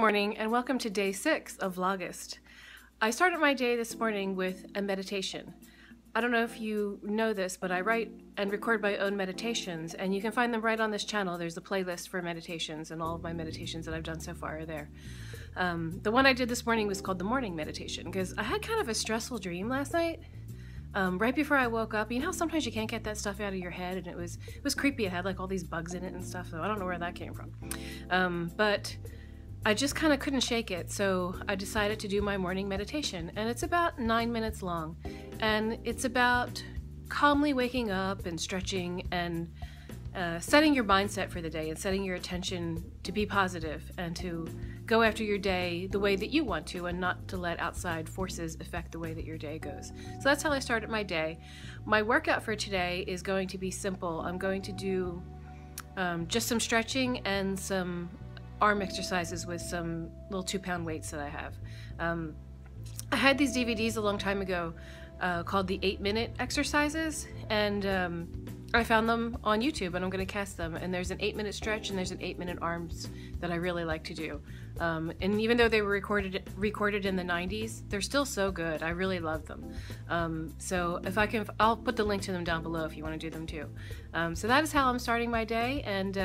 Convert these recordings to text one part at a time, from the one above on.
morning and welcome to day 6 of Vlogust. I started my day this morning with a meditation. I don't know if you know this, but I write and record my own meditations, and you can find them right on this channel. There's a playlist for meditations, and all of my meditations that I've done so far are there. The one I did this morning was called the morning meditation, because I had kind of a stressful dream last night. Right before I woke up, you know how sometimes you can't get that stuff out of your head, and it was creepy. It had like all these bugs in it and stuff, so I don't know where that came from. But I just kind of couldn't shake it, so I decided to do my morning meditation, and it's about 9 minutes long, and it's about calmly waking up and stretching and setting your mindset for the day and setting your attention to be positive and to go after your day the way that you want to and not to let outside forces affect the way that your day goes. So that's how I started my day. My workout for today is going to be simple. I'm going to do just some stretching and some arm exercises with some little 2-pound weights that I have. I had these DVDs a long time ago called the 8-minute exercises, and I found them on YouTube, and I'm going to cast them. And there's an 8-minute stretch and there's an 8-minute arms that I really like to do. And even though they were recorded in the 90s, they're still so good. I really love them. So if I can, I'll put the link to them down below if you want to do them too. So that is how I'm starting my day, and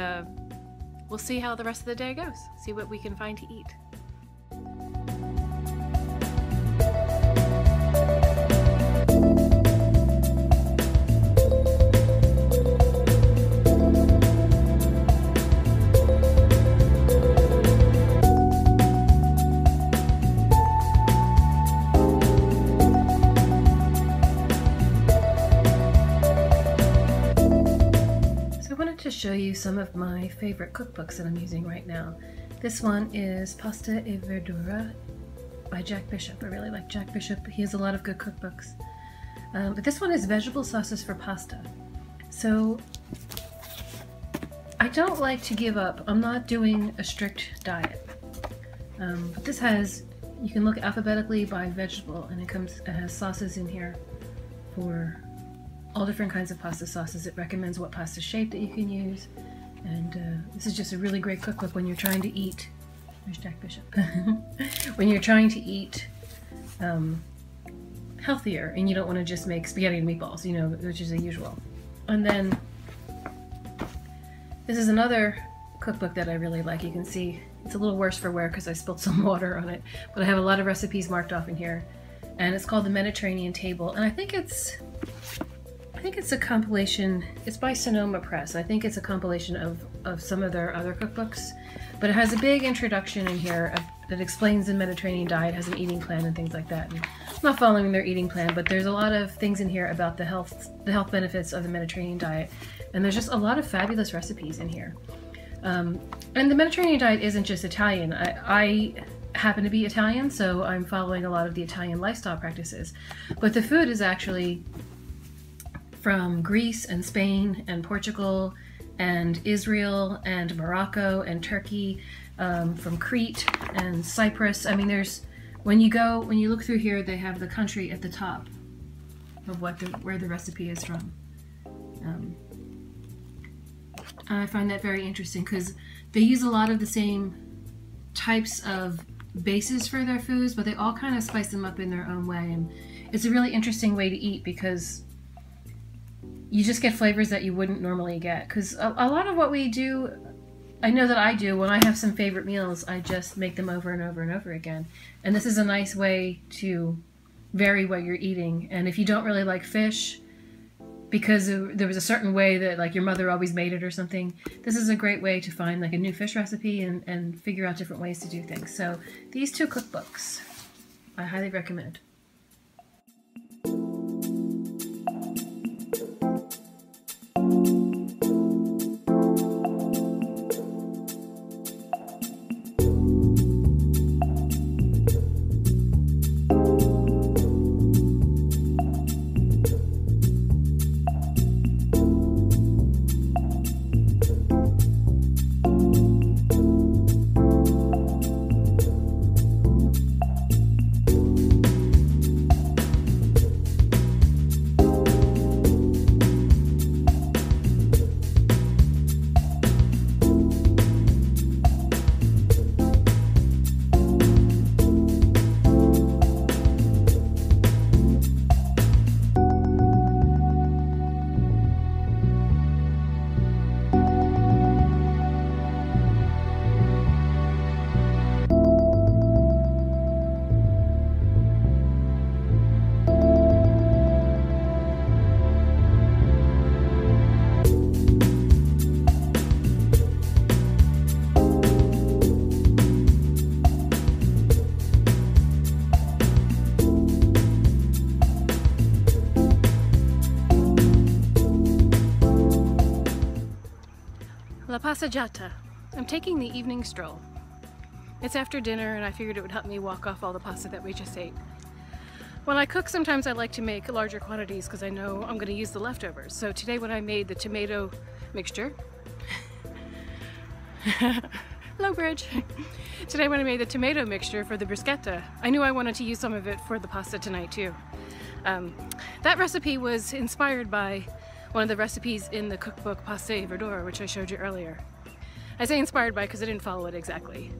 we'll see how the rest of the day goes. See what we can find to eat. To show you some of my favorite cookbooks that I'm using right now. This one is Pasta e Verdura by Jack Bishop. I really like Jack Bishop. He has a lot of good cookbooks. But this one is vegetable sauces for pasta. So I don't like to give up. I'm not doing a strict diet. But this has, you can look alphabetically by vegetable, and it has sauces in here for all different kinds of pasta sauces. It recommends what pasta shape that you can use, and this is just a really great cookbook when you're trying to eat. There's Jack Bishop. When you're trying to eat healthier and you don't want to just make spaghetti and meatballs, you know, which is the usual. And then this is another cookbook that I really like. You can see it's a little worse for wear because I spilled some water on it, but I have a lot of recipes marked off in here, and it's called The Mediterranean Table, and I think it's a compilation. It's by Sonoma Press. I think it's a compilation of some of their other cookbooks, but it has a big introduction in here that explains the Mediterranean diet, has an eating plan and things like that. And I'm not following their eating plan, but there's a lot of things in here about the health benefits of the Mediterranean diet, and there's just a lot of fabulous recipes in here. And the Mediterranean diet isn't just Italian. I happen to be Italian, so I'm following a lot of the Italian lifestyle practices, but the food is actually from Greece and Spain and Portugal and Israel and Morocco and Turkey, from Crete and Cyprus. I mean, when you look through here, they have the country at the top of where the recipe is from. I find that very interesting because they use a lot of the same types of bases for their foods, but they all kind of spice them up in their own way, and it's a really interesting way to eat because you just get flavors that you wouldn't normally get. Because a lot of what we do, I know that I do, when I have some favorite meals, I just make them over and over and over again. And this is a nice way to vary what you're eating. And if you don't really like fish, because there was a certain way that like your mother always made it or something, this is a great way to find like a new fish recipe and figure out different ways to do things. So these two cookbooks, I highly recommend. La passeggiata. I'm taking the evening stroll. It's after dinner and I figured it would help me walk off all the pasta that we just ate. When I cook, sometimes I like to make larger quantities because I know I'm going to use the leftovers. So today when I made the tomato mixture, low bridge. Today when I made the tomato mixture for the bruschetta, I knew I wanted to use some of it for the pasta tonight too. That recipe was inspired by one of the recipes in the cookbook Pasta e Verdura, which I showed you earlier. I say inspired by because I didn't follow it exactly.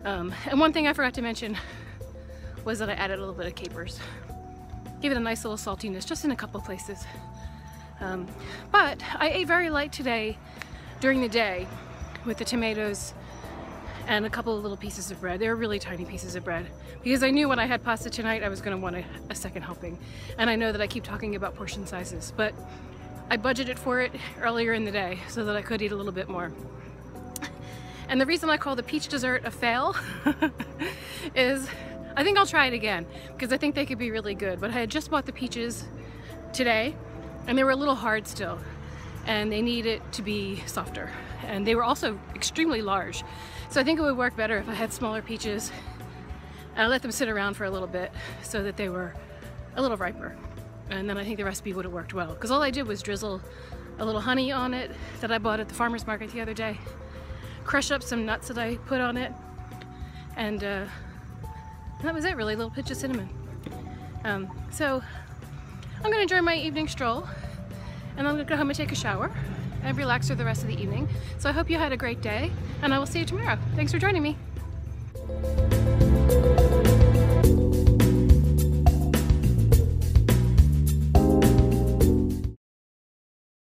And one thing I forgot to mention was that I added a little bit of capers. Gave it a nice little saltiness just in a couple places. But I ate very light today during the day with the tomatoes and a couple of little pieces of bread. They were really tiny pieces of bread because I knew when I had pasta tonight I was going to want a second helping. And I know that I keep talking about portion sizes, but I budgeted for it earlier in the day so that I could eat a little bit more. And the reason I call the peach dessert a fail is I think I'll try it again because I think they could be really good. But I had just bought the peaches today and they were a little hard still and they needed to be softer. And they were also extremely large. So I think it would work better if I had smaller peaches and I let them sit around for a little bit so that they were a little riper. And then I think the recipe would have worked well. Because all I did was drizzle a little honey on it that I bought at the farmer's market the other day. Crush up some nuts that I put on it. And that was it really, a little pinch of cinnamon. So I'm gonna enjoy my evening stroll and I'm gonna go home and take a shower and relax for the rest of the evening. So I hope you had a great day and I will see you tomorrow. Thanks for joining me.